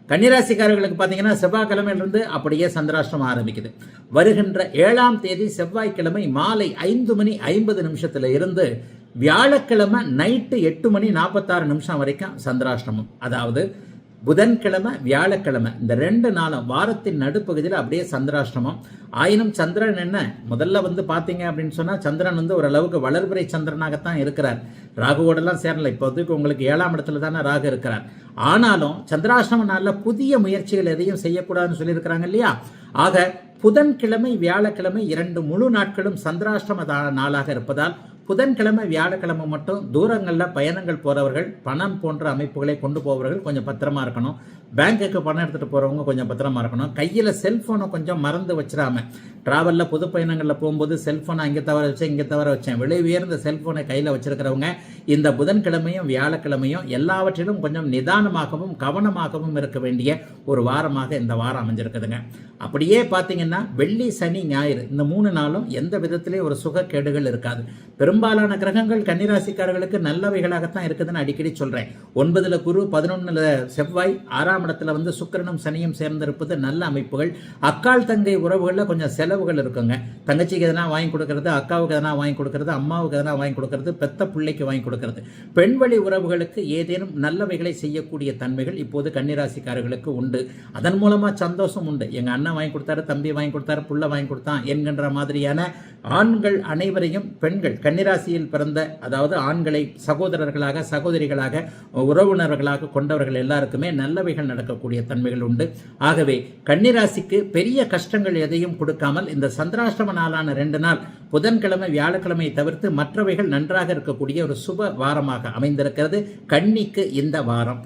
கன்னிராசிக்காரர்களுக்கு பார்த்தீங்கன்னா செவ்வாய்க்கிழமையிலிருந்து அப்படியே சந்திராஷ்டிரமம் ஆரம்பிக்குது. வருகின்ற 7ஆம் தேதி செவ்வாய்க்கிழமை மாலை 5:50 இருந்து வியாழக்கிழமை நைட்டு 8:46 வரைக்கும் சந்திராஷ்டிரமம். அதாவது புதன்கிழமை வியாழக்கிழமை இந்த 2 நாளும் வாரத்தின் நடுப்பகுதியில் அப்படியே சந்திராஷ்டிரமம். ஆயினும் சந்திரன் என்ன முதல்ல பார்த்தீங்க அப்படின்னு சொன்னால் சந்திரன் ஓரளவுக்கு வளர்பிறை சந்திரனாகத்தான் இருக்கிறார். ராகுவோடெல்லாம் சேரல. இப்போதைக்கு உங்களுக்கு 7ஆம் இடத்துல தானே ராகு இருக்கிறார். ஆனாலும் சந்திராஷ்டிரம நாளில் புதிய முயற்சிகள் எதையும் செய்யக்கூடாதுன்னு சொல்லியிருக்கிறாங்க இல்லையா. ஆக புதன்கிழமை வியாழக்கிழமை 2 முழு நாட்களும் சந்திராஷ்டிரம நாளாக இருப்பதால் புதன்கிழமை வியாழக்கிழமை மட்டும் தூரங்களில் பயணங்கள் போகிறவர்கள், பணம் போன்ற அமைப்புகளை கொண்டு போகிறவர்கள் கொஞ்சம் பத்திரமா இருக்கணும். பேங்க்குக்கு பணம் எடுத்துகிட்டு போகிறவங்க கொஞ்சம் பத்திரமா இருக்கணும். கையில் செல்ஃபோனை கொஞ்சம் மறந்து வச்சிடாம, ட்ராவலில் புது பயணங்களில் போகும்போது செல்ஃபோனை அங்கே தவற வச்சேன் இங்கே தவற வச்சேன், விலை உயர்ந்த செல்ஃபோனை கையில் வச்சிருக்கிறவங்க இந்த புதன்கிழமையும் வியாழக்கிழமையும் எல்லாவற்றிலும் கொஞ்சம் நிதானமாகவும் கவனமாகவும் இருக்க வேண்டிய ஒரு வாரமாக இந்த வாரம் அமைஞ்சிருக்குதுங்க. அப்படியே பார்த்தீங்கன்னா வெள்ளி சனி ஞாயிறு இந்த 3 நாளும் எந்த விதத்திலே ஒரு சுகக்கேடுகள் இருக்காது. பெரும்பாலான கிரகங்கள் கன்னிராசிக்காரர்களுக்கு நல்லவைகளாகத்தான் இருக்குதுன்னு அடிக்கடி சொல்றேன். 9ல் குரு, 11ல் செவ்வாய், 6ஆம் இடத்துல சுக்கிரனும் சனியும் சேர்ந்திருப்பது நல்ல அமைப்புகள். அக்கால் தங்கை உறவுகளில் கொஞ்சம் செலவுகள் இருக்குங்க. தங்கச்சிக்கு எதனா வாங்கி கொடுக்கறது, அக்காவுக்கு எதனா வாங்கி கொடுக்கறது, அம்மாவுக்கு எதனா வாங்கி கொடுக்கறது, பெத்த பிள்ளைக்கு வாங்கி கொடுக்கறது, பெண்வழி உறவுகளுக்கு ஏதேனும் நல்லவைகளை செய்யக்கூடிய தன்மைகள் இப்போது கன்னிராசிக்காரர்களுக்கு உண்டு. அதன் மூலமா சந்தோஷம் உண்டு. எங்க அண்ணன் வாங்கி கொடுத்தாரு, தம்பி வாங்கி கொடுத்தாரு, புள்ள வாங்கி கொடுத்தான் என்கின்ற மாதிரியான ஆண்கள் அனைவரையும் பெண்கள் கன்னிராசியில் பிறந்த, அதாவது ஆண்களை சகோதரர்களாக சகோதரிகளாக உறவினர்களாக கொண்டவர்கள் எல்லாருக்குமே நல்லவைகள் நடக்கக்கூடிய தன்மைகள் உண்டு. ஆகவே கன்னிராசிக்கு பெரிய கஷ்டங்கள் எதையும் கொடுக்காமல் இந்த சந்திராஷ்டிரம நாளான 2 நாள் புதன்கிழமை வியாழக்கிழமையை தவிர்த்து மற்றவைகள் நன்றாக இருக்கக்கூடிய ஒரு சுப வாரமாக அமைந்திருக்கிறது கன்னிக்கு இந்த வாரம்.